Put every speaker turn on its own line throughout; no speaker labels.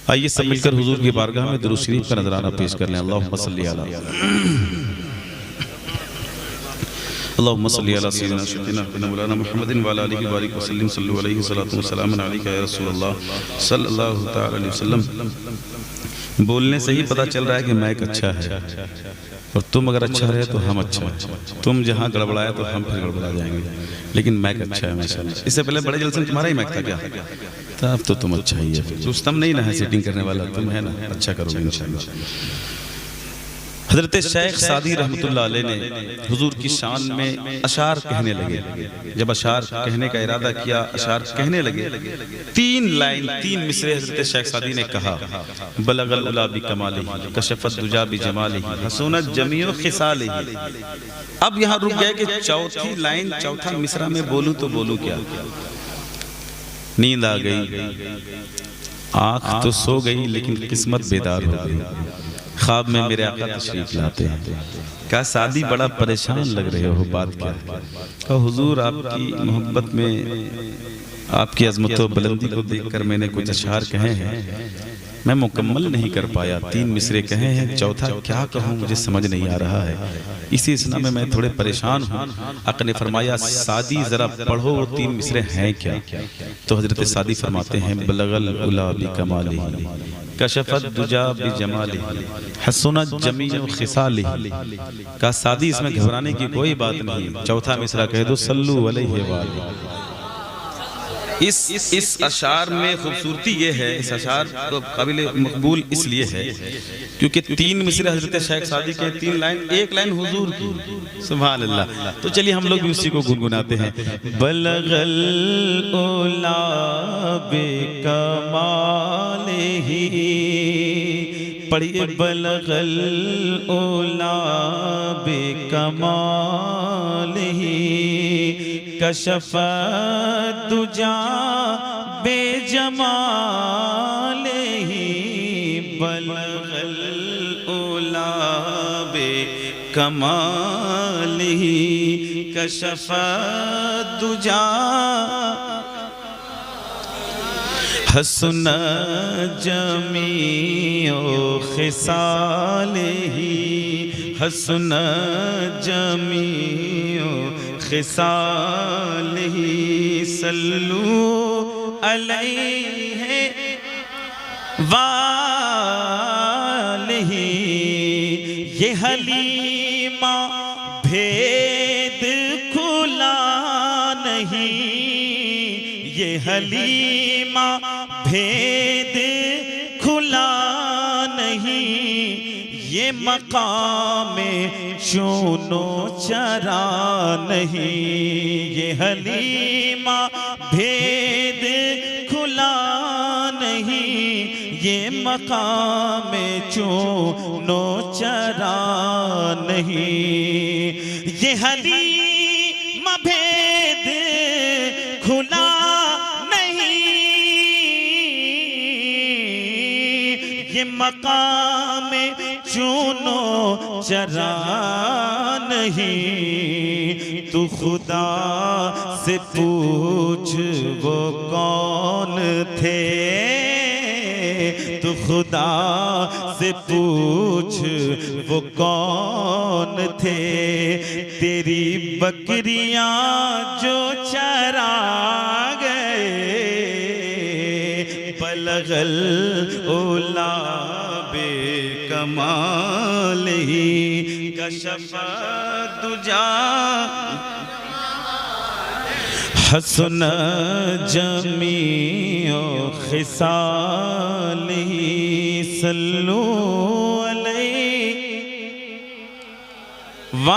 आइए सब मिलकर हुजूर की बारगाह में दुरूद शरीफ का नजराना पेश कर लें। अल्लाहुम्मा सल्ली अला सय्यिदिना मौलाना मुहम्मदिन व अला आलिहि व बारिक वसल्लिम सल्लल्लाहु अलैहि व सल्लम अलैका या रसूलल्लाह सल्लल्लाहु तआला अलैहि वसल्लम। बोलने से ही पता चल रहा है कि मैक अच्छा है, और तुम अगर अच्छा रहे तो हम अच्छा है। तुम जहाँ गड़बड़ाए तो हम फिर गड़बड़ा जाएंगे, लेकिन मैक अच्छा है माशाअल्लाह। इससे पहले बड़े जलसे में तुम्हारा ही मैक था क्या? तब तो तुम अच्छा ही है। रुस्तम नहीं ना है सेटिंग करने वाला, तुम है ना, अच्छा करोगे इंशाअल्लाह। हजरत शेख सादी रहमतुल्लाह अलैह ने हुजूर की शान में अशार कहने लगे। जब अशार कहने का इरादा किया, अशार कहने लगे, 3 लाइन 3 मिसरे हजरत शेख सादी ने कहा, बलगल उला बि कमालिही कशफत दुजा बि जमालिही हसनत जमीउ खिसालिही। अब यहाँ रुक गए कि चौथी लाइन चौथा मिसरा में बोलूं तो बोलूं क्या? नींद आ गई, आंख तो सो गई, लेकिन किस्मत बेदार हो गई। ख्वाब में मेरे आका तशरीफ लाते हैं। क्या सादी बड़ा परेशान लग रहे हो, बात क्या है? तो हुजूर आपकी मोहब्बत में, आपकी अज़मत व बुलंदी को देखकर मैंने कुछ अशआर कहे हैं, मैं मुकम्मल नहीं कर पाया। 3 मिसरे कहे हैं, चौथा क्या कहूँ मुझे समझ नहीं आ रहा है। इसी सिलसिला में मैं थोड़े परेशान हूँ। आका ने फरमाया, सादी जरा पढ़ो वो 3 मिसरे हैं क्या? तो हजरत सादी फरमाते हैं, बलगल उला बि कमालिही कशफत दुजा बि जमालिही हसनत जमीउ खिसालिही। का सादी इसमें घबराने की कोई बात नहीं, चौथा मिसरा कह दो सल्लु अलैहि व आलिहि। इस अशार में खूबसूरती ये है, इस अशार को काबिल मकबूल इसलिए है क्योंकि 3 मिसरे हजरत शेख सादी के, 3 लाइन, 1 लाइन हुजूर की। सुभान अल्लाह। तो चलिए हम लोग भी उसी को गुनगुनाते हैं। बलगल उला बि कमालिही, पढ़िए, बलगल उला बि कमालिही कशफत दुजा बेजमालिही बलगल उला बे कमालिही कशफत दुजा हसन जमीओ खिसालिही हसन जमीओ खिसालिही सल्लू अलैहि वालिही। ये हलीमा भेद खुला नहीं, ये हलीमा भेद खुला नहीं, ये मकाम चूनो चरा नहीं, ये हलीमा भेद खुला नहीं, ये मकाम चूनो चरा नहीं, ये हलीमा भेद खुला ये मकाम चूनो चरा नहीं। तू खुदा से पूछ वो कौन थे, तू खुदा से पूछ वो कौन थे, तेरी बकरियां जो चरा गए। बलगल उला बे कमालिही कशफत दुजा हसन जमीओ खिसालिही सल्लू अलैहि व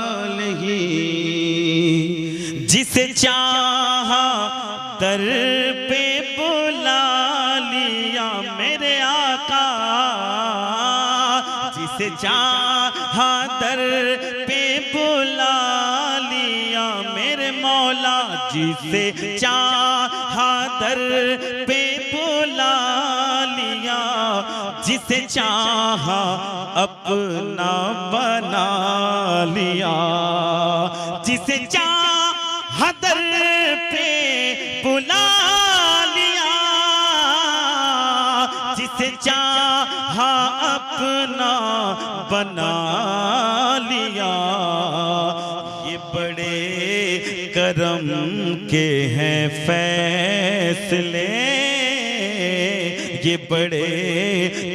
आलिही। जिसे चाहा दर पे बुला लिया मेरे आका, जिसे चाहा दर पे बुला लिया मेरे मौला, जिसे चाहा दर पे बुला लिया, जिसे चाहा अपना बना लिया, जिसे चाहा दर पे बुला अपना बना लिया। ये बड़े करम के हैं फैसले, ये बड़े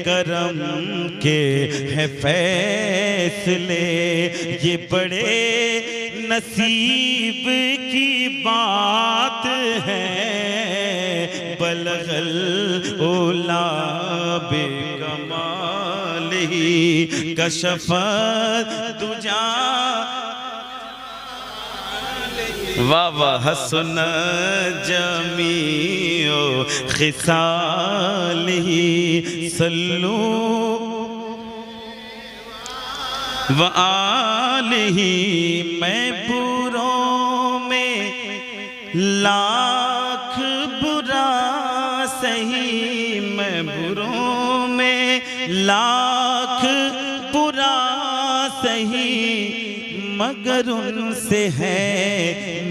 करम के हैं फैसले, ये बड़े नसीब की बात है। बलगल ओला बेकमाल ही कशफत दुजा। वाह वाह हसन जमीओ खिसालिही सल्लू व आलिही। मैं बुरों में लाख बुरा सही, मैं बुरों में लाख बुरा सही, मगर उनसे है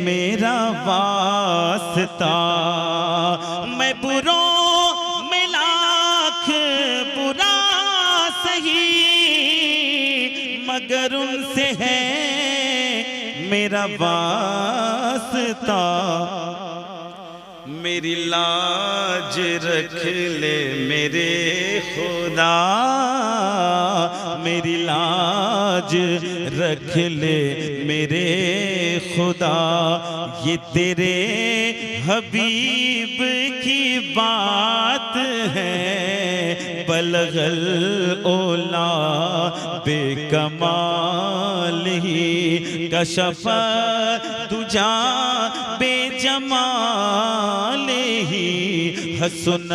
मेरा वास्ता। मैं बुरों में लाख बुरा सही, मगर उनसे है मेरा वास्ता। मेरी लाज रख ले मेरे खुदा, मेरी लाज रख ले मेरे खुदा। ये तेरे हबीब की बात है। बलगल ओला बेकमाल ही कशफ दुजा बेजमाल ही। हसन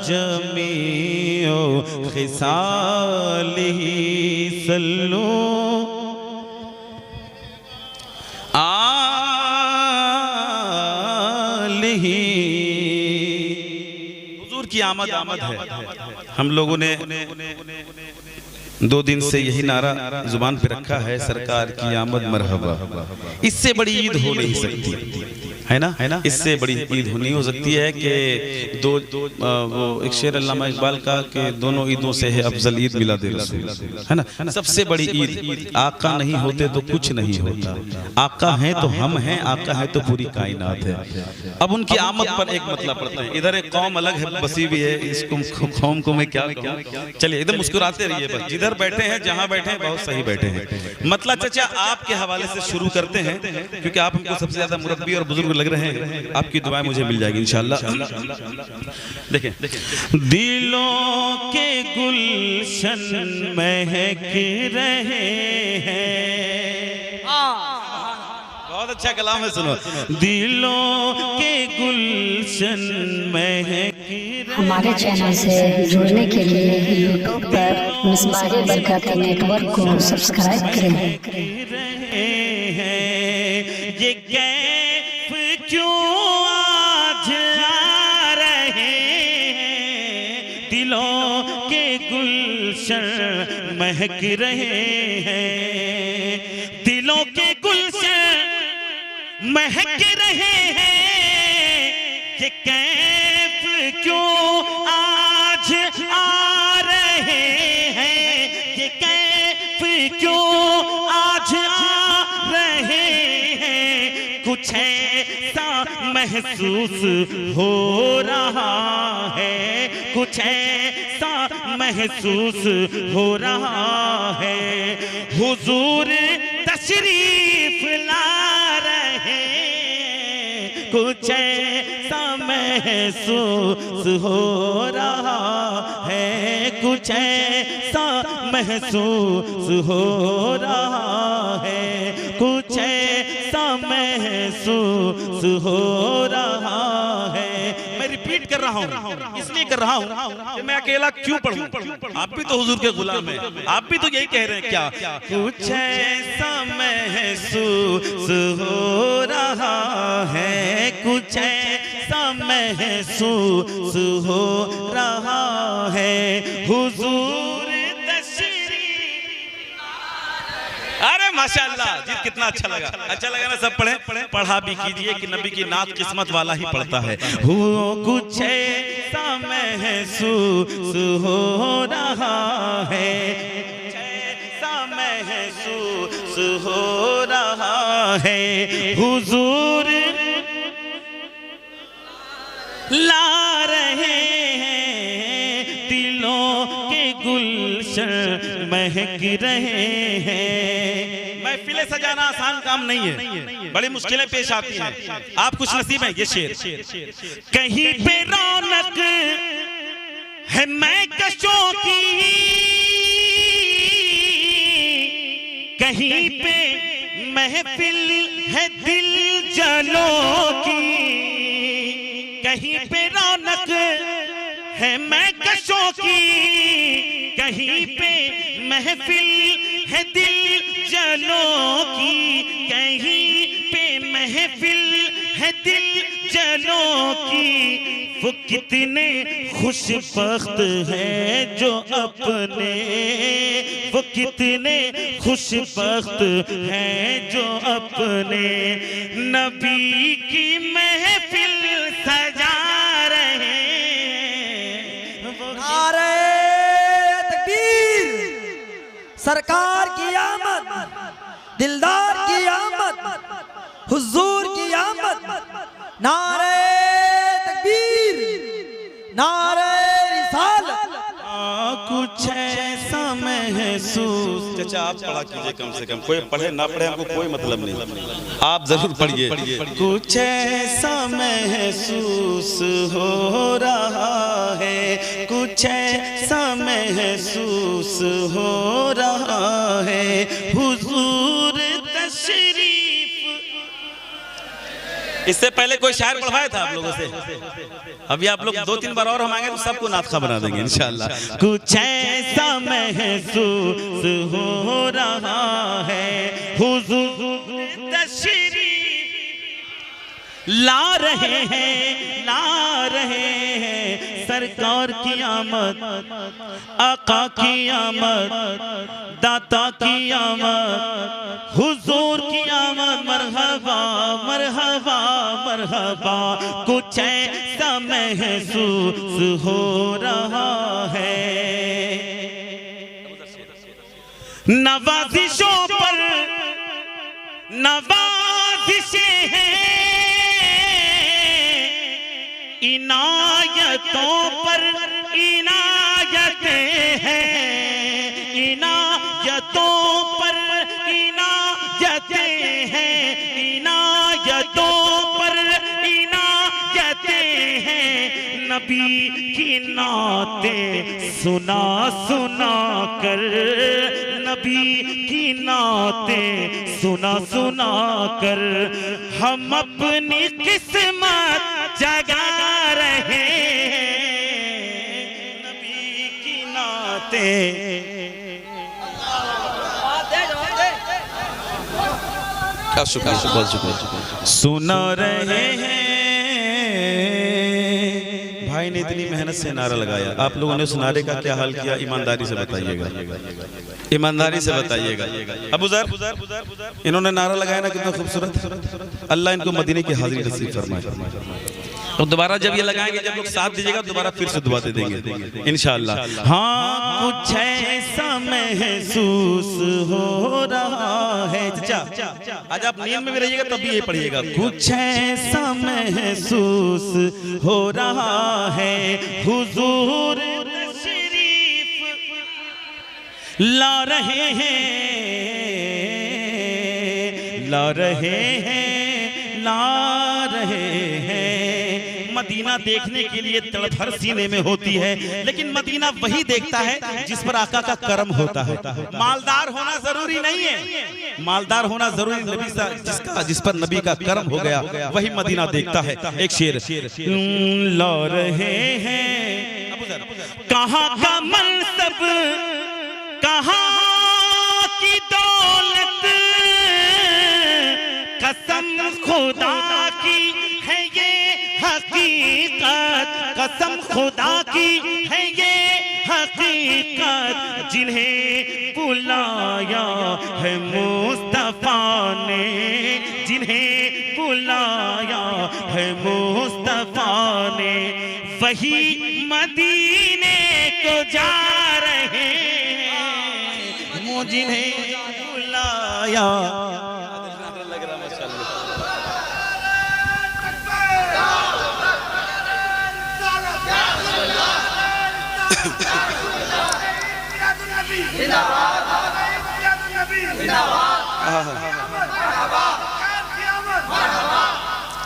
जमीओ खिसाल ही सल्लू आलिही। हुजूर की आमद है। हम लोगों ने 2 दिन से यही नारा जुबान पे रखा है, सरकार की आमद मरहबा। इससे बड़ी ईद हो नहीं सकती, है ना? इससे बड़ी ईद नहीं हो सकती है कि वो एक शेर अल्लामा इकबाल का कि दोनों ईदों से है अफजल ईद मिलाद रसूल, है ना? सबसे बड़ी ईद। आका नहीं होते तो कुछ नहीं होता, आका हैं तो हम हैं, आका है तो पूरी कायनात है। अब उनकी आमद पर एक मतलब पड़ता है। इधर एक कौम अलग है, बसी हुई है, इसको कौम को मैं क्या कहूँ। चलिए इधर मुस्कुराते रहिए बस, जिधर बैठे हैं जहाँ बैठे हैं बहुत सही बैठे हैं। मतलब चाचा आपके हवाले से शुरू करते हैं, क्योंकि आप हमको सबसे ज्यादा मुरब्बी और बुजुर्ग लग रहे हैं। आपकी दुआएं मुझे मिल जाएगी इंशाअल्लाह। देखें, दिलों के गुलशन महक रहे हैं। बहुत अच्छा कलाम है, सुनो। दिलों के गुलशन महक।
हमारे चैनल से जुड़ने के लिए यूट्यूब पर मिसबाह बरकत नेटवर्क को सब्सक्राइब करें।
ये कैफ क्यों आज आ रहे हैं, दिलों के गुलशन महक रहे हैं, दिलों के गुलशन महक रहे हैं। ये कैफ क्यों आज आ रहे हैं, ये कैफ क्यों आज आ रहे हैं। कुछ ऐसा महसूस हो रहा है, कुछ ऐसा महसूस हो रहा है। हुजूर तशरीफ ला रहे, कुछ ऐसा महसूस हो रहा है, कुछ ऐसा महसूस हो रहा है, कुछ ऐसा महसूस हो रहा है। मैं रिपीट कर रहा हूँ, इसलिए कर रहा हूँ कि मैं अकेला क्यों पढ़ूं। आप भी तो हुजूर के गुलाम हैं, आप भी तो यही कह रहे हैं। क्या कुछ ऐसा महसूस हो रहा है, कुछ ऐसा महसूस हो रहा है। हुजूर तशरीफ, अरे माशाअल्लाह जी, कितना अच्छा लगा। अच्छा लगा ना? सब पढ़े, पढ़ा भी कीजिए कि नबी की नात किस्मत वाला ही पढ़ता है। हो कुछ ऐसा महसूस हो रहा है, ऐसा महसूस हो रहा है, हुजूर ला रहे हैं, दिलों के गुलशन महक रहे हैं। महफिलें सजाना आसान काम नहीं है, बड़ी मुश्किलें पेश आती हैं। आप कुछ नसीब है। ये शेर, कहीं पे रौनक है मैं कशों की, कहीं पे महफिल है दिल जलों की, कहीं पे रौनक है मैं कशों की, कहीं पे महफिल है दिल जलों की, कहीं पे महफिल है दिल जलों की। वो कितने खुशबख्त हैं जो अपने, वो कितने खुशबख्त हैं जो अपने नबी की महफिल सजा रहे हैं।
नारे तकबीर, सरकार की आमद, दिलदार की आमद, हुजूर की आमद। नारे तकबीर, नारे रिसालत।
कुछ ऐसा महसूस, चाचा आप पढ़ा कीजिए कम से कम, कोई पढ़े ना पढ़े हमको कोई मतलब नहीं, आप जरूर पढ़िए। कुछ ऐसा महसूस हो रहा है, कुछ ऐसा महसूस हो रहा है, हुजूर तशरीफ। इससे पहले कोई शायर पढ़वाया था आप लोगों से? अभी आप लोग 2-3 बार और हम आएंगे तो सबको नातखा बना देंगे इंशाल्लाह। कुछ ऐसा महसूस हो रहा है, हुजूर तशरीफ ला रहे हैं, ला रहे हैं, सरकार की आमद, आका की आमद, दाता की आमद, हुजूर की आमद। मरहबा मरहबा मरहबा, कुछ ऐसा महसूस हो रहा है। नवाजिशों पर नवाजिशें हैं, इनायतों पर इनायतें हैं, इनायतों पर इनायतें हैं, इनायतों पर इनायतें हैं। नबी की नातें सुना सुना कर, नबी की नातें सुना सुना कर, हम अपनी किस्मत जगा रहे हैं, नबी की नातें। सुना रहे हैं। भाई ने इतनी मेहनत से नारा लगाया, आप लोगों ने उस नारे का क्या हाल किया? ईमानदारी से बताइएगा, ईमानदारी से बताइएगा। अबू ज़र इन्होंने नारा लगाया ना, कितना खूबसूरत। अल्लाह इनको मदीने की हाजिरी नसीब फरमाए। तो दोबारा जब ये लगाएंगे, जब लोग साथ दीजिएगा, दोबारा फिर से दुआ दे देंगे इंशाअल्लाह। हाँ, कुछ ऐसा महसूस हो रहा है। चाचा आज आप नींद में भी रहिएगा तब भी ये पढ़िएगा। कुछ ऐसा महसूस हो रहा है, हुजूर तशरीफ ला रहे हैं, ला रहे हैं, ला रहे हैं। मदीना देखने के लिए तड़प हर सीने में होती है, लेकिन मदीना वही देखता है जिस पर आका का करम होता है। मालदार होना जरूरी नहीं है, मालदार होना जरूरी नबी जिसका जिस पर नबी का करम हो गया वही मदीना देखता है। एक शेर ला रहे हैं, कहाँ का मनसब, कहाँ की दौलत, कसम खुदा की है ये हकीकत, कसम खुदा की है ये हकीकत, जिन्हें बुलाया है मुस्तफा ने, जिन्हें बुलाया है मुस्तफा ने, वही मदीने को जा रहे हैं, वो जिन्हें बुलाया।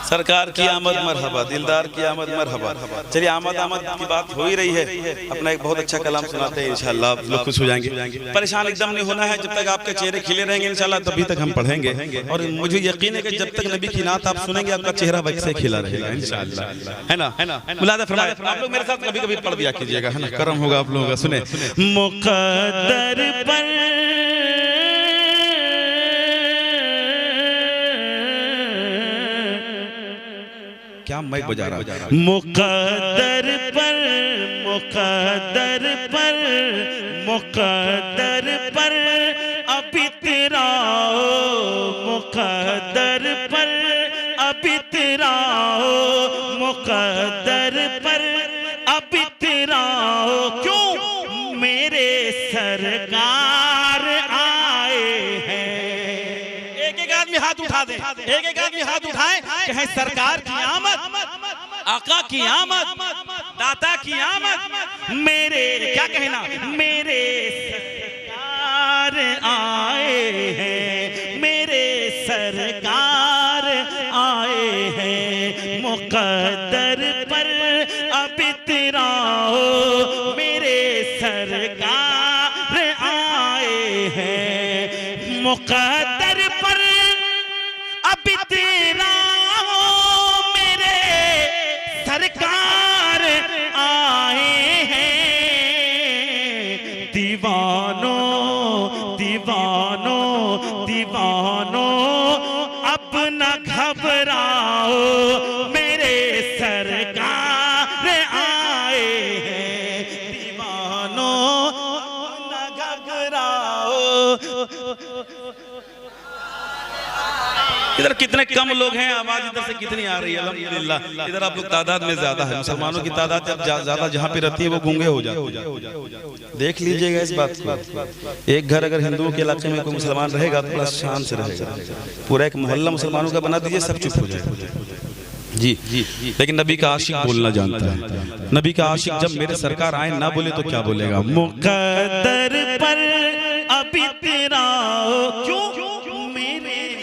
सरकार की आमद मरहबा, दिलदार की आमद मरहबा। चलिए आमद की बात हो ही रही है, अपना एक बहुत अच्छा कलाम सुनाते हैं, इंशाअल्लाह आप लोग खुश हो जाएंगे। परेशान एकदम नहीं होना है, जब तक आपके चेहरे खिले रहेंगे इंशाअल्लाह तभी तक हम पढ़ेंगे। और मुझे यकीन है कि जब तक नबी की नात आप सुनेंगे आपका चेहरा वैसे खिला रहेगा इंशाअल्लाह, है ना? मुलादा फरमाए। आप लोग मेरे साथ कभी कभी पढ़ दिया कीजिएगा, है ना? करम होगा आप लोगों का। सुने, मुक़द्दर पर क्या माइक बजा रहा है? मुक़द्दर पर, मुक़द्दर पर, मुक़द्दर पर अब इतराओ, मुक़द्दर पर अब इतराओ, मुक़द्दर पर अब इतराओ। क्यों? मेरे सरकार आए हैं। एक एक आदमी हाथ उठा दे, एक एक आदमी हाथ उठाए, कहे सरकार की आमद, आका की आमद, दाता की आमद। मेरे क्या कहना, मेरे सरकार आए हैं, मेरे सरकार आए हैं। मुक़द्दर पर अब इतराओ, मेरे सरकार आए हैं। मुक़द्दर पर अब इतराओ, मेरे सरकार आए हैं। दीवानों दीवानों दीवानों अब न घबराओ, मेरे सरकार आए हैं। दीवानों न घबराओ। इधर कितने कम लोग हैं, आवाज इधर से कितनी आ रही है? अल्हम्दुलिल्लाह इधर आप लोग तादाद में ज्यादा है, मुसलमानों की तादाद जब ज्यादा जहाँ पे रहती है वो गूंगे हो जाते हैं। देख लीजिएगा इस बात को। एक घर अगर हिंदुओं के इलाके में कोई मुसलमान रहेगा तो बड़ा शान से रहेगा, पूरा एक मोहल्ला मुसलमानों का बना दीजिए, सब चुप हो जाएगा। जी जी, लेकिन नबी का आशिक बोलना जानता है। नबी का आशिक जब मेरे सरकार आए ना बोले तो क्या बोलेगा? मुक़द्दर पर अब इतराओ। क्यों? मेरे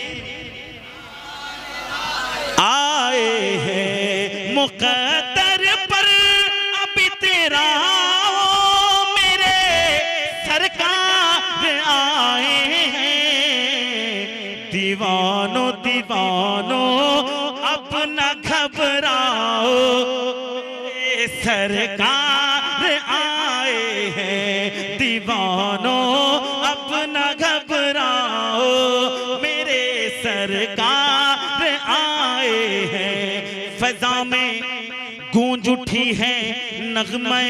आए हैं। मुक़द्दर पर अब इतराओ, मेरे सरकार आए हैं। दीवानों दीवानों अब न घबराओ, सरकार आए हैं। दीवानों अब न घबराओ, मेरे सरकार आए हैं। फ़ज़ा में गूंज उठी है नग़्मे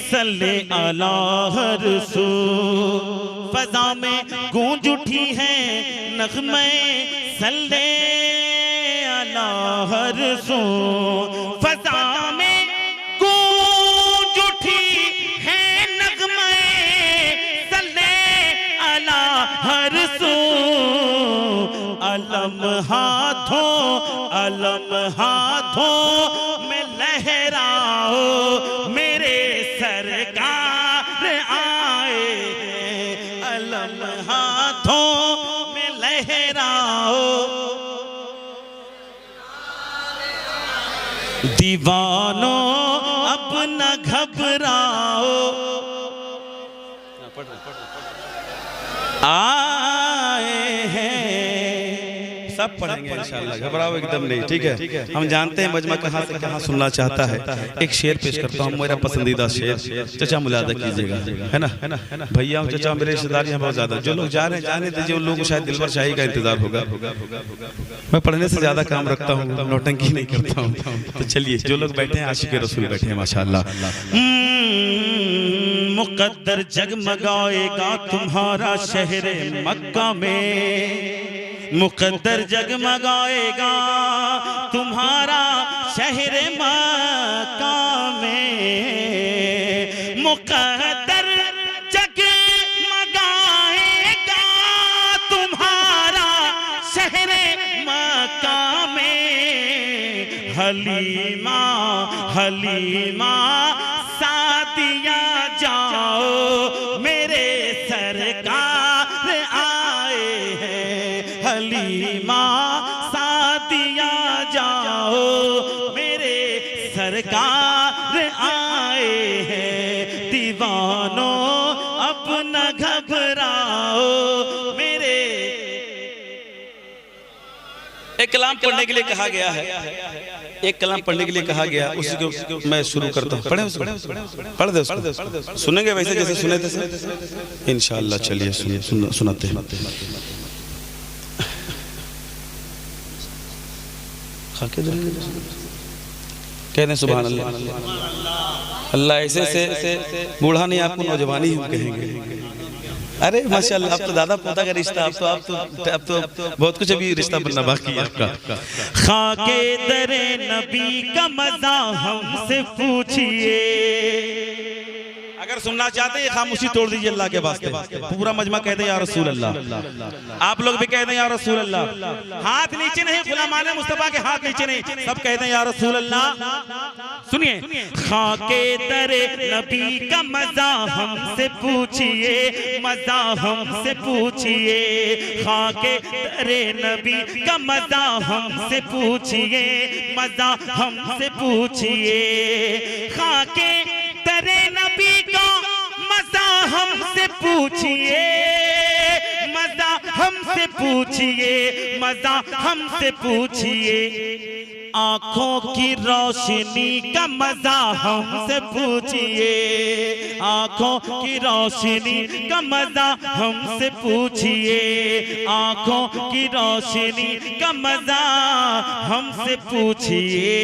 सल्ले अला रसूल। फ़ज़ा में गूंज उठी है नग़्मे सल्ले अला रसूल। फ़ज़ा में गूंज उठी है नग़्मे सल्ले अला रसूल। अलम हाथों में लहराओ, मेरे सरकार आए हैं। अलम हाथों में लहराओ। दीवानों अब न घबराओ, आए हैं। सब पढ़ेंगे इंशाअल्लाह, घबराओ एकदम नहीं, ठीक है? हम जानते हैं मजमा कहाँ से कहाँ सुनना चाहता है। एक शेर पेश करता हूँ, मेरा पसंदीदा शेर। चचा मुलादा कीजिएगा, है ना? भैया चचा मेरे रिश्तेदार हैं बहुत ज्यादा, जो लोग जा रहे हैं जाने दीजिए, उन लोगों को शायद दिलबर शाही का इंतजार होगा। मैं पढ़ने से ज्यादा काम रखता हूँ, नौटंकी नहीं करता हूँ। तो चलिए, जो लोग बैठे हैं आशिक रसूल बैठे हैं माशाअल्लाह। मुकद्दर जगमगाएगा तुम्हारा शहर मक्का में, मुकद्दर जगमगाएगा तुम्हारा शहर मक्का में, मुकद्दर जगमगाएगा तुम्हारा शहर मक्का में। हलीमा हलीमा सादिया जाओ मेरे सरकार आए हैं, हलीमा सादिया जाओ मेरे सरकार आए हैं। दीवानों अब न घबराओ मेरे। एक कलाम पढ़ने के लिए कहा गया है, एक कलाम पढ़ने के लिए कहा गया, उसको मैं शुरू करता हूँ। पढ़े उसको, पढ़ दे उसको, सुनेंगे वैसे जैसे सुने थे इंशाअल्लाह। चलिए सुनाते हैं। कहते हैं सुभान अल्लाह। अल्लाह ऐसे से बूढ़ा नहीं, आपको नौजवानी हम कहेंगे। अरे माशाअल्लाह, अब तो दादा पोता का रिश्ता, अब तो बहुत कुछ अभी रिश्ता बनना बाकी है आपका। खाके दरे नबी का मजा हमसे पूछिए। अगर सुनना चाहते हैं खामोशी तोड़ दीजिए अल्लाह के वास्ते। पूरा मजमा कहते हैं या रसूल अल्लाह, आप लोग भी कहते हैं या रसूल अल्लाह। हाथ नीचे नहीं, गुलामाने मुस्तफा के हाथ नीचे नहीं, सब कहते हैं या रसूल अल्लाह। सुनिए, खाके दरे नबी का मजा हमसे पूछिए, मजा हमसे पूछिए। खाके दरे नबी का मजा हमसे पूछिए, मजा हमसे पूछिए। खाके दरे नबी का मजा हमसे पूछिए, मजा हमसे पूछिए, मजा हमसे पूछिए। आँखों की रोशनी का मजा हमसे पूछिए, आँखों की रोशनी का मजा हमसे पूछिए। आँखों की रोशनी का मजा हमसे पूछिए।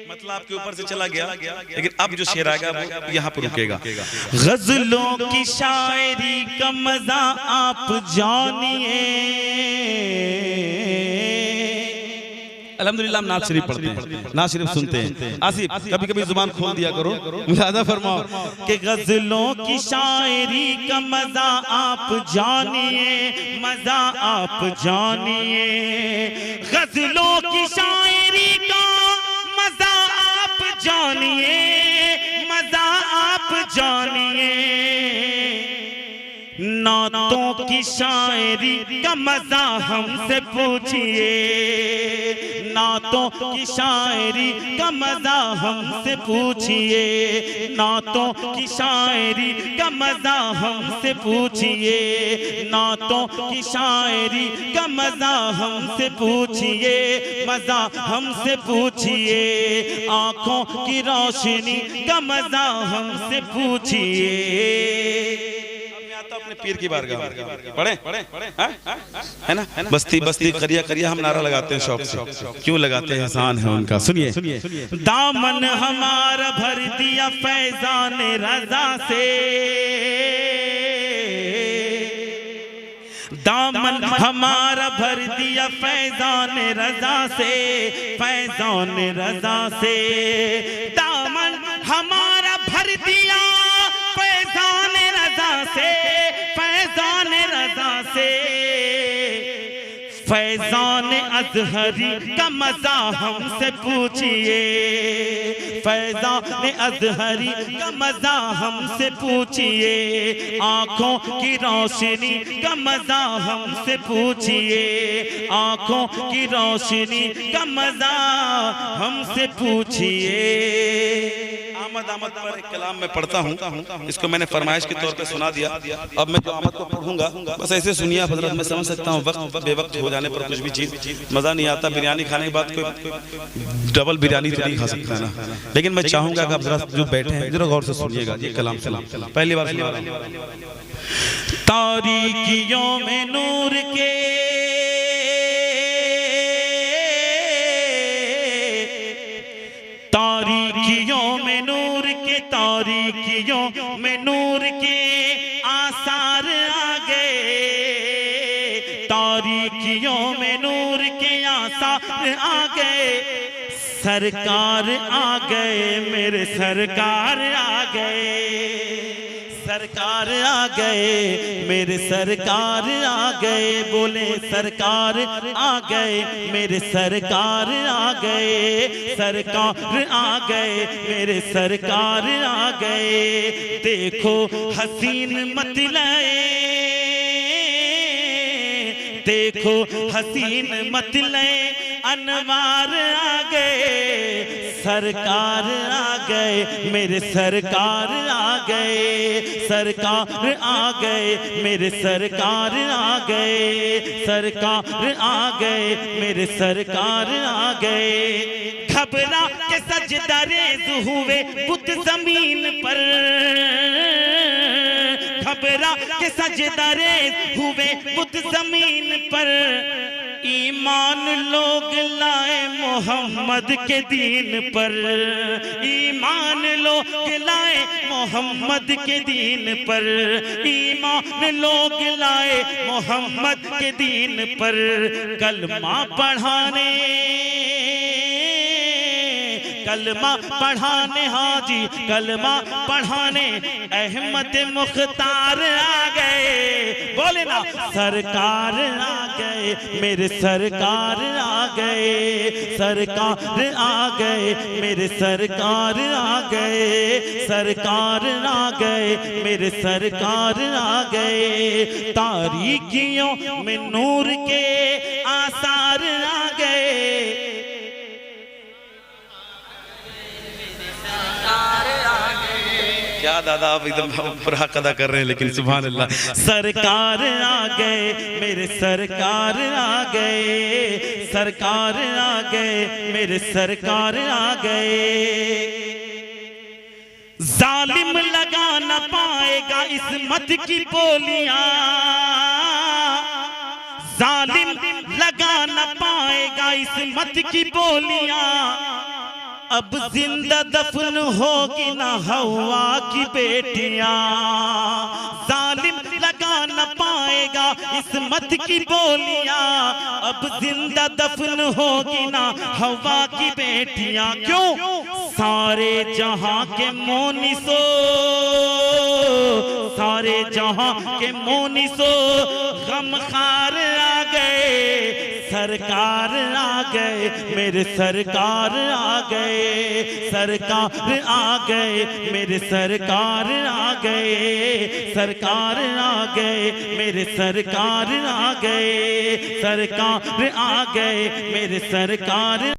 मतलब आपके ऊपर से चला गया, लेकिन अब जो शेर आएगा वो यहाँ पर रुकेगा। गजलों की शायरी का मजा आप जानिए। अल्हम्दुलिल्लाह, हम नात शरीफ पढ़ते हैं, नात शरीफ सुनते हैं। आसिफ, कभी कभी जुबान खोल दिया करो, मुलादा फरमाओ कि गजलों की शायरी का मजा आप जानिए, मजा आप जानिए। गजलों की शायरी का मजा आप जानिए, मजा आप जानिए। नातों की शायरी का मजा हमसे पूछिए, नातों की शायरी का मजा हमसे पूछिए। नातों की शायरी का मजा हमसे पूछिए, नातों की शायरी का मजा हमसे पूछिए, मजा हमसे पूछिए। आँखों की रोशनी का मजा हमसे पूछिए। अपने पीर की बारगाह पढ़े है ना, बस्ती बस्ती करिया करिया हम नारा लगाते हैं शौक से। क्यों लगाते हैं? एहसान है उनका। सुनिए, दामन हमारा भर दिया फैजान रजा से, दामन हमारा भर दिया फैजान रजा से, फैजान रजा से। दामन हमारा भर दिया फैजान रजा से, फैजान रजा से। फैजान अजहरी का मजा हमसे पूछिए, फैजान अजहरी का मजा हमसे पूछिए। आँखों की रोशनी का मजा हमसे पूछिए, आँखों की रोशनी का मजा हमसे पूछिए। आमद आमद पर एक कलाम मैं पढ़ता हूँ, इसको मैंने फरमाइश के तौर पे सुना दिया। अब मैं जो आमद को पढ़ूंगा बस ऐसे सुनिए हजरत। मैं समझ सकता हूँ वक्त बेवक्त हो जाने पर कुछ भी चीज़ मज़ा नहीं आता। बिरयानी खाने के बाद कोई डबल बिरयानी तो नहीं खा सकता है ना, लेकिन मैं चाहूँगा कि आप जरा जो बैठे हैं जरा गौर से सुनिएगा। ये कलाम सलाम पहली बार सुना रहा हूँ। तारीकियों में नूर के तारीकी तारीकियों में नूर के, तारीकियों में नूर के आसार आ गए, तारीकियों में नूर के आसार आ गए, सरकार आ गए, मेरे सरकार आ गए, सरकार आ गए, मेरे सरकार आ गए, बोले सरकार आ गए, मेरे सरकार आ गए, सरकार आ गए, मेरे सरकार आ गए। देखो हसीन मत लाए, देखो हसीन मत लाए, अनवार आ गए, सरकार आ गए, मेरे सरकार आ गए, सरकार आ गए, मेरे सरकार आ गए, सरकार आ गए, मेरे सरकार आ गए। घबरा के सजदा रेज़ हुए बुत जमीन पर, घबरा के सजदा रेज़ हुए बुत जमीन पर, ईमान लोग लाए मोहम्मद के दीन पर, ईमान लोग लाए मोहम्मद के दीन पर, ईमान लोग लाए मोहम्मद के दीन पर, कलमा पढ़ाने, कलमा पढ़ाने, हाजी कलमा पढ़ाने अहमद मुख्तार आ गए, बोले ना सरकार आ गए, मेरे सरकार आ गए, सरकार आ गए, मेरे सरकार आ गए, सरकार आ गए, मेरे सरकार आ गए। तारीकियों में नूर के आसार आ गए, क्या दादा आप एकदम पूरा अदा कर रहे हैं, लेकिन सुभान अल्लाह। सरकार आ गए, मेरे सरकार आ गए, सरकार आ गए, मेरे सरकार आ गए। जालिम लगा न पाएगा इस्मत की बोलियां, जालिम लगा न पाएगा इस्मत की बोलियां, अब जिंदा दफन होगी ना हवा की बेटियां, जालिम लगा न पाएगा इस्मत की बोलियां, अब जिंदा दफन होगी ना हवा की बेटियां। क्यों? सारे जहां के मोनिसो, सारे जहां के मोनिसो गमखार आ गए, सरकार आ गए, मेरे सरकार आ गए, सरकार आ गए, मेरे सरकार आ गए, सरकार आ गए, मेरे सरकार आ गए, सरकार आ गए, मेरे सरकार।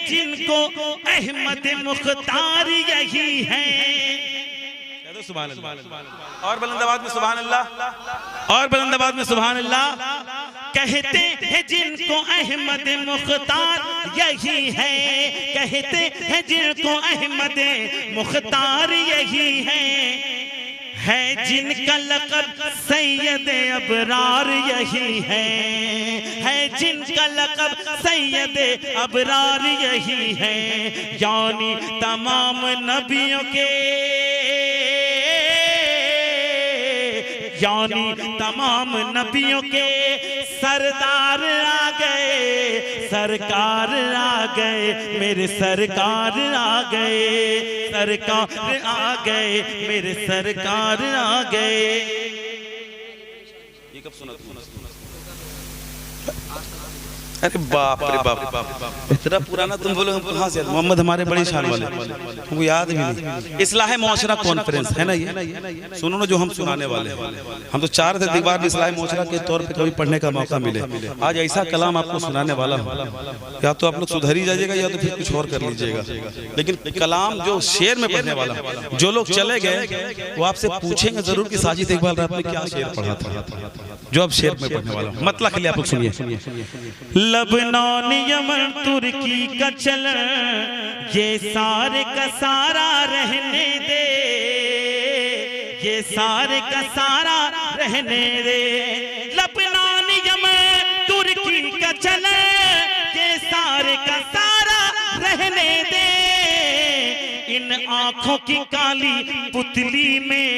जिनको अहमद मुख्तार यही है, सुभान अल्लाह, और बुलंदाबाद में सुभान अल्लाह, और बुलंदाबाद में सुभान अल्लाह। कहते हैं जिनको अहमद मुख्तार यही है, कहते हैं जिनको अहमद मुख्तार यही है जिनका लक़ब सैयद अबरार यही है जिनका लक़ब सैयद अबरार यही है, यानी तमाम नबियों के, यानी तमाम नबियों के सरदार आ गए, सरकार आ गए, मेरे सरकार आ गए, सरकार आ गए, मेरे सरकार आ गए। ये कब सुना? अरे बाप रे बाप, इतना पुराना तुम बोलो कहाँ से? मोहम्मद हमारे बड़ी शान वाले, तुमको याद भी नहीं। इस्लाह मुआशरा कॉन्फ्रेंस है ना ये, सुनो ना जो हम सुनाने वाले हैं। हम तो चाह रहे थे दीवार में इस्लाह मुआशरा के तौर पे कभी पढ़ने का मौका मिले, आज ऐसा कलाम आपको सुनाने वाला हूँ, या तो आप लोग सुधर ही जाइएगा या तो फिर कुछ और कर लीजिएगा। लेकिन कलाम जो शेर में पढ़ने वाला, जो लोग चले गए वो आपसे पूछेंगे जरूर कि साजिद इकबाल रात में क्या शेर पढ़ा था, जो अब शेर में पढ़ने वाला। मतलब के लिए आप लोग सुनिए। लबनान यमन तुर्की का चलन, ये सारे का सारा रहने दे, ये सारे का सारा रहने दे। लबनान यमन तुर्की का चलन, ये का सारा रहने दे, इन आंखों की काली पुतली में,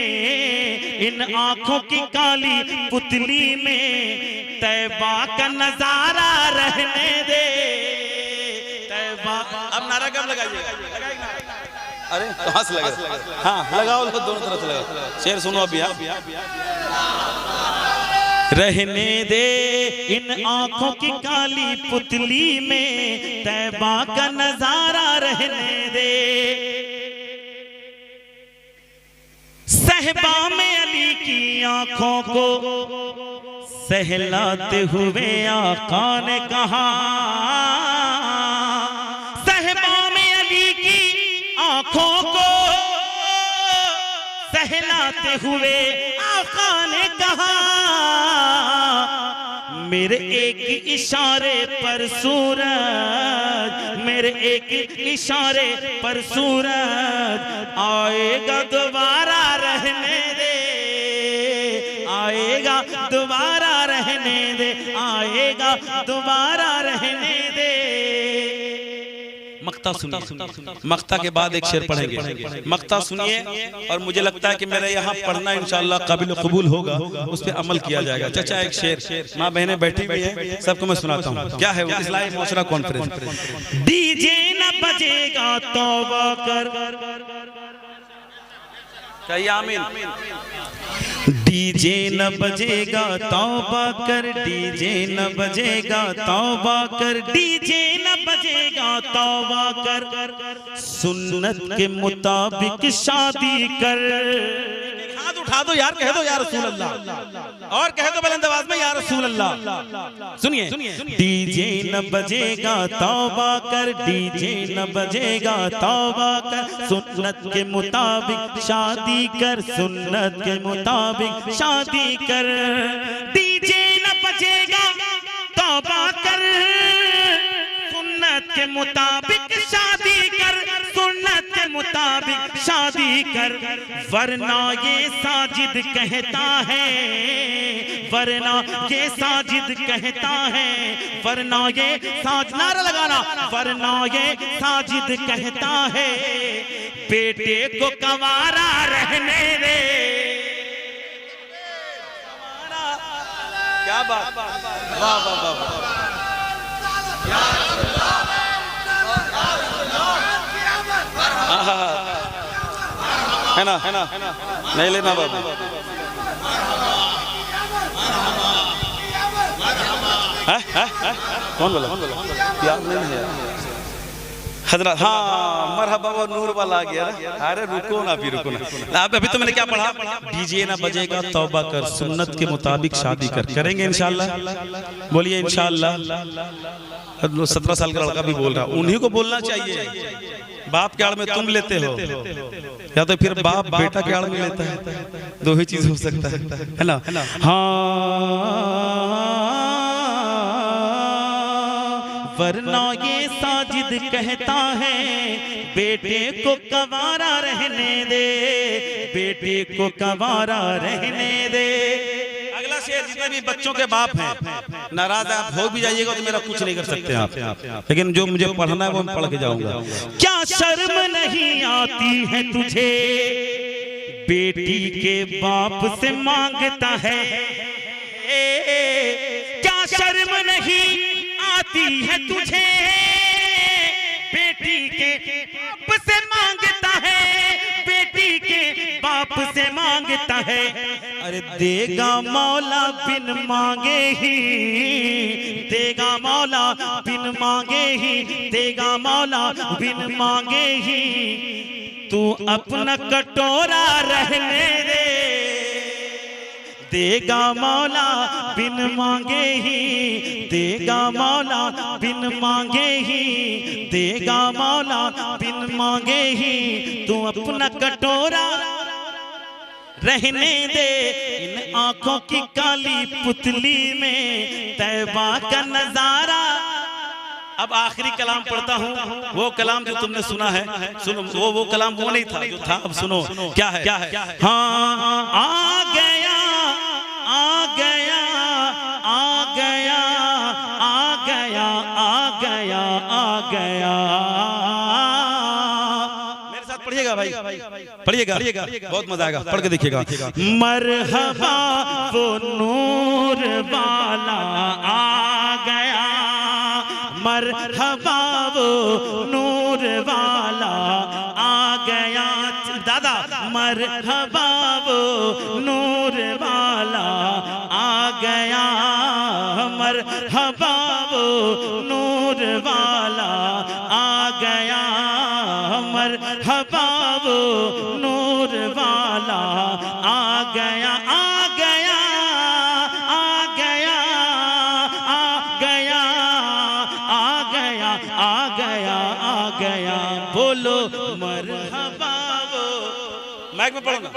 इन आंखों की काली पुतली में तैबा का नजारा रहने दे। तैबा, अब नारा कब लगाइएगा? अरे कहाँ से लगा? हाँ लगाओ, दोनों तरफ से लगाओ। शेर सुनो अभी। रहने दे इन आंखों की काली पुतली में तैबा का नजारा रहने दे। सहबा में अली की आंखों को सहलाते हुए आका ने कहा, सहबा में अली की आंखों को सहलाते हुए आका ने कहा, मेरे एक इशारे पर सूरज, मेरे एक इशारे पर सूरज आएगा दोबारा रहने दे, आएगा दोबारा रहने दे, आएगा दोबारा रहने दे। मक्ता सुनिए, मक्ता के बाद एक शेर पढ़ेंगे। मक्ता सुनिए और मुझे लगता है कि मेरे यहाँ पढ़ना इंशाअल्लाह काबिल कबूल होगा, उस पर अमल किया जाएगा। चाचा एक शेर, माँ बहनें बैठी हुई है, सबको मैं सुनाता हूँ। क्या है वो? इस्लाही मुआशरा कॉन्फ्रेंस। डीजे न बजेगा तौबा कर, कहिए आमीन। डीजे न बजेगा तौबा कर, डीजे न बजेगा तौबा कर, डीजे न बजेगा तौबा कर, सुन्नत के मुताबिक शादी कर। हाथ उठा दो यार, कह दो या रसूल अल्लाह, और कह दो बुलंद आवाज में या रसूल अल्लाह। सुनिए, डीजे न बजेगा तौबा कर, डीजे न बजेगा तौबा कर, सुन्नत के मुताबिक शादी कर, सुन्नत के मुताबिक शादी कर। डीजे न बजेगा तौबा कर, सुन्नत के मुताबिक शादी कर, सुन्नत के मुताबिक शादी कर, वरना ये साजिद कहता है, वरना ये साजिद कहता है, वरना ये नारा लगाना, वरना ये साजिद कहता है बेटे को कंवारा रहने दे। क्या बात, वाह वाह वाह, है ना, है ना, नहीं लेना बाबू। कौन बोला? याद नहीं है हजरत। हाँ मरहबा वो नूर वाला आ गया। अरे रुको ना, अभी रुको ना। अभी तो मैंने क्या पढ़ा? डीजे ना बजेगा तौबा कर, सुन्नत के मुताबिक शादी कर। करेंगे इंशाल्लाह, बोलिए इंशाल्लाह। 17 साल का लड़का भी बोल रहा, उन्हीं को बोलना चाहिए। बाप के आड़ में तुम लेते हो, या तो फिर बाप बेटा के आड़ में लेता है, दो ही चीज हो सकता है ना। हाँ वरना ये साजिद कहता है बेटे को कंवारा रहने दे, बेटे को कंवारा रहने दे। अगला शेर, जितने भी बच्चों के बाप हैं नाराज आप हो भी जाइएगा तो मेरा कुछ नहीं कर सकते आप, लेकिन जो मुझे पढ़ना है वो मैं पढ़ के जाऊंगा। क्या शर्म नहीं आती है तुझे, बेटी के बाप से मांगता है, क्या शर्म नहीं आती है तुझे, बेटी के बाप से मांगता है, बेटी के बाप से मांगता है। अरे देगा मौला बिन मांगे ही, देगा मौला बिन मांगे ही, देगा मौला बिन मांगे ही, तू अपना कटोरा रहने दे। देगा मौला बिन मांगे ही, देगा मौला बिन मांगे ही, देगा मौला बिन मांगे ही, तू अपना कटोरा रहने दे। इन आंखों की काली पुतली में तैबा का नजारा। अब आखिरी कलाम पढ़ता हूँ, वो कलाम जो तुमने सुना है, सुनो। वो कलाम वो नहीं था जो था, अब सुनो क्या है। हाँ आ गया, आ गया, आ गया, आ गया, आ गया, गया आ गया। मेरे साथ पढ़िएगा भाई, पढ़िएगा, बहुत मजा आएगा, पढ़ के देखिएगा। मरहबा वो नूर वाला आ गया, मरहबा वो नूर वाला आ गया। दादा मरहबा वो नूर वाला आ गया, मरहबा वो नूर वाला आ गया, मरहबा वो नूर वाला आ गया, आ गया, आ गया, आ गया, आ गया, आ गया, आ गया। बोलो मरहबा वो, माइक में पढ़ो ना।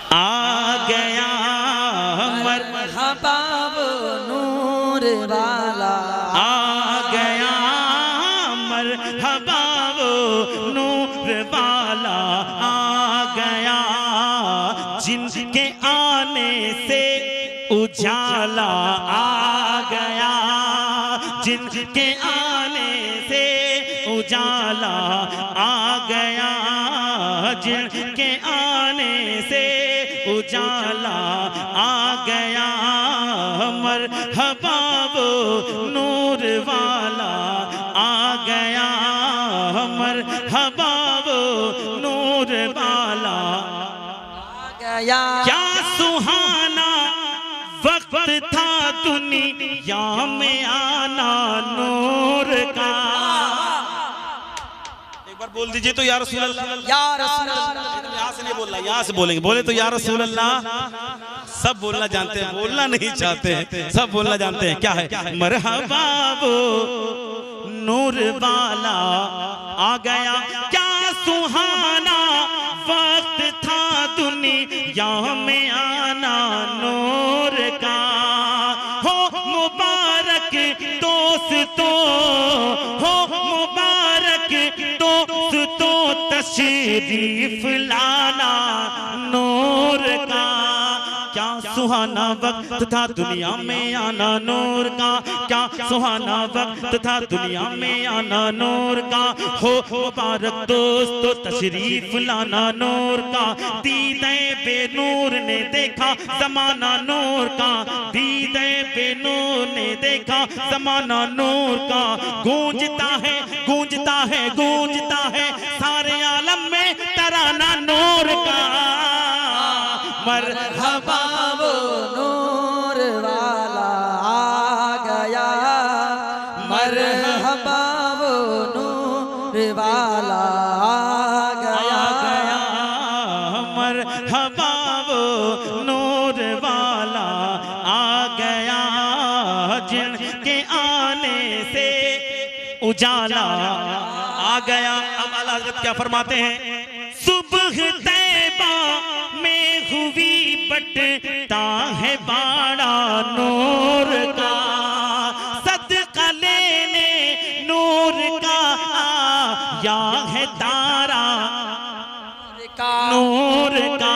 आ गया
मरहबा वो नूर वाला
आ गया, मरहबा वो नूर वाला आ गया। जिनके आने से उजाला आ गया, जिनके आने से उजाला आ गया, जिनके आने से उजाला आ गया। मरहबा वो नूर वाला आ गया, मरहबा वो नूर वाला
आ गया।
क्या सुहाना वक्त था दुनिया में आना नूर का। एक बार बोल दीजिए तो या रसूल अल्लाह,
या रसूल अल्लाह।
यहाँ से नहीं बोलना, यहाँ से बोलेंगे। बोले तो या रसूल अल्लाह। सब बोलना जानते हैं, बोलना नहीं चाहते हैं, सब बोलना जानते हैं। क्या है? मरहबा वो नूर वाला आ गया। क्या सुहाना वक्त था दुनिया में आना नूर का। हो मुबारक दोस्तों, हो मुबारक दोस्तों, तशरीफ लाना नूर का। क्या सुहाना वक्त था दुनिया में आना नूर का, क्या सुहाना वक्त था दुनिया में आना नूर का। हो मुबारक दोस्तों, तशरीफ लाना नूर का। दीदे बेनूर ने देखा जमाना नूर का, दीदे बेनूर ने देखा जमाना नूर का। गूंजता है, गूंजता है, गूंजता है सारे आलम में तराना नूर का। मरहबा
वो नूर वाला आ गया, मरहबा वो नूर वाला आ गया,
मरहबा वो नूर वाला आ गया। जिनके आने से उजाला आ गया। अब आला हज़रत क्या फरमाते हैं? सुबह तैबा में हुई बटता है बाड़ा नूर का, सदका लेने नूर का आया है तारा नूर का।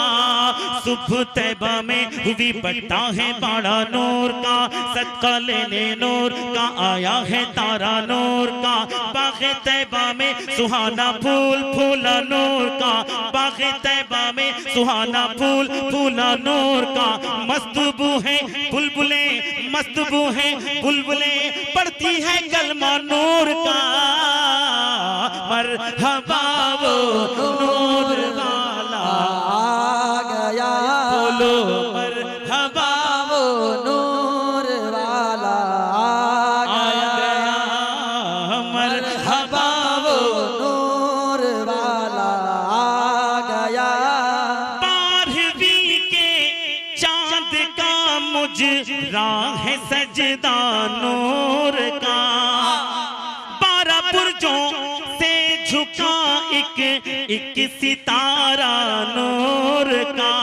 सुबह तैबा में हुई बटता है बाड़ा नूर का, सदका लेने नूर का आया है तारा नूर का। बाग़े तैबा में सुहाना फूल फूला नूर का, बाग़े तैबा में सुहाना फूल फूला नूर का। मस्तबू है बुलबुले, मस्तबू है बुलबुले, पढ़ती है कलमा नूर का। मरहबा वो नूर वाला
आ गया।
बोलो मरहबा
वो नूर वाला आ गया,
मरहबा
वो नूर वाला आ गया।
12वीं के चांद का मुजरा है सजदा नूर का। 12 बुर्जों से झुका एक सितारा नूर का।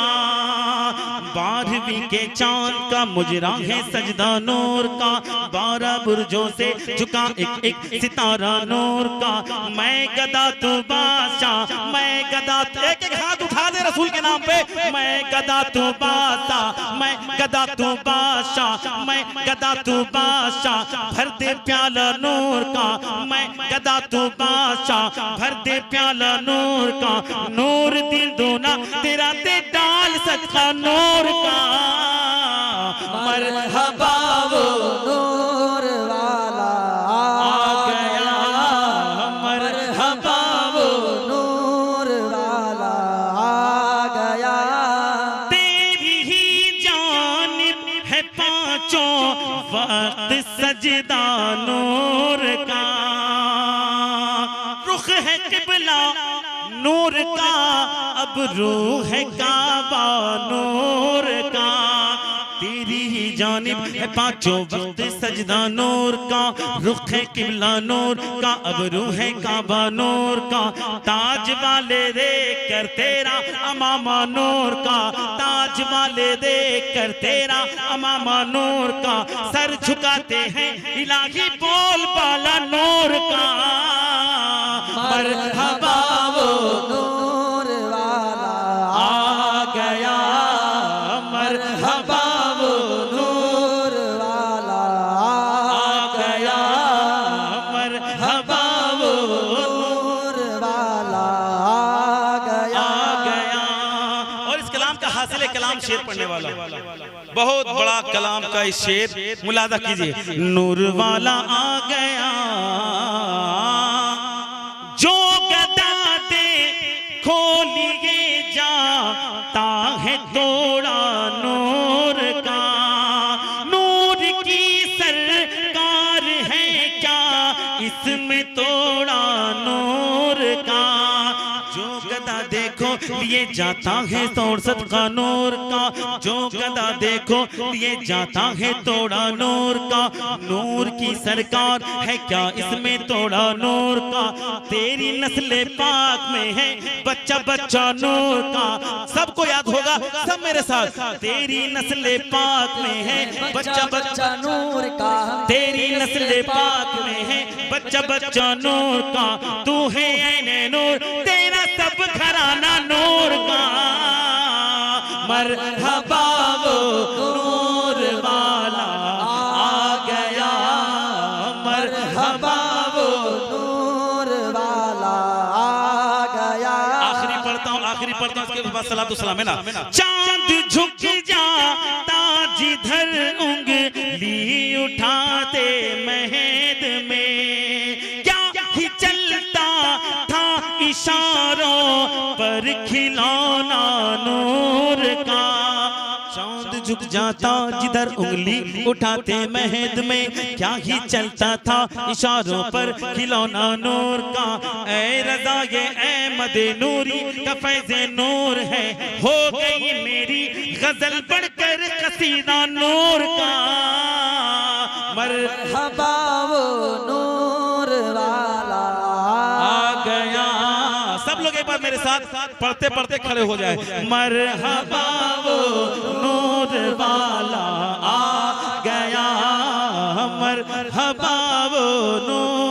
12 आठवीं के चांद का मुजरा है सजदा नूर का, 12 बुर्जों से झुका एक एक सितारा नूर का। मैं गदा तू बादशाह, मैं गदा, एक एक हाथ उठा दे रसूल के नाम पे। मैं गदा तू बादशाह, मैं गदा तू बादशाह, मैं गदा तू बादशाह, भर दे प्याला नूर का। मैं गदा तू बादशाह, भर दे प्याला नूर का। नूर दिल दूना तेरा ते डाल सकता नूर का।
मरहबा वो नूर वाला आ गया, मरहबा वो नूर वाला आ गया।
तेरी ही जानिब है पांचों वक्त सजदा नूर का। रुख है किबला नूर का, अब रूह है काबा नूर का। तेरी ही जानिब है पांचों वक्त सजदा नूर का। रुख है किबला नूर का, अब रूह है काबा नूर का। ताज वाले देख कर तेरा अमामा नूर का, ताज वाले देख कर तेरा अमामा नूर का। सर झुकाते हैं इलाही बोल बाला नूर का।
मरहबा वो नूर वाला आ गया, मरहबा वो नूर वाला आ गया,
मरहबा वो
नूर वाला आ गया।
और इस कलाम का हासिल कलाम शेर पढ़ने वाला, बहुत बड़ा कलाम का इस शेर मुलादा कीजिए। नूर वाला आ गया, जो गदा दे खोलिए जाता है तोड़ा नूर का। नूर की सरकार है क्या इसमें तोड़ा नूर का। जो गदा देखो लिए जाता है तोड़ सदका नूर का। जो गदा देखो लिए जाता है तोड़ा नूर का। नूर की सरकार है क्या इसमें तोड़ा नूर का। तेरी नस्ल पाक में है बच्चा बच्चा नूर का। सबको याद होगा, सब मेरे साथ। तेरी नस्ल पाक में है बच्चा बच्चा
नूर का।
तेरी नस्ल पाक में है बच्चा बच्चा नूर का। तू है ऐने नूर, तेरा सब घराना नूर का। मरहबा वो नूर वाला आ गया, मरहबा वो
नूर वाला आ गया।
आखिरी पढ़ता हूँ उसके बाद सलातो सलाम है ना। चांद झुक जाता जिधर उंगली उठाते महद में, क्या ही चलता था इशारों पर खिलौना नूर का। चांद झुक जाता जिधर उंगली उठाते महद में, क्या ही चलता था इशारों पर खिलौना नूर का। ऐ रज़ा ये अहमद नूरी का फैज़े नूर है, हो गई मेरी गजल बढ़कर कसीदा नूर का।
मरहबा वो नूर वाला
आ गया। सब लोग एक बार मेरे साथ पढ़ते पढ़ते खड़े हो जाए। मरहबा वो नूर वाला आ गया, मरहबा वो नूर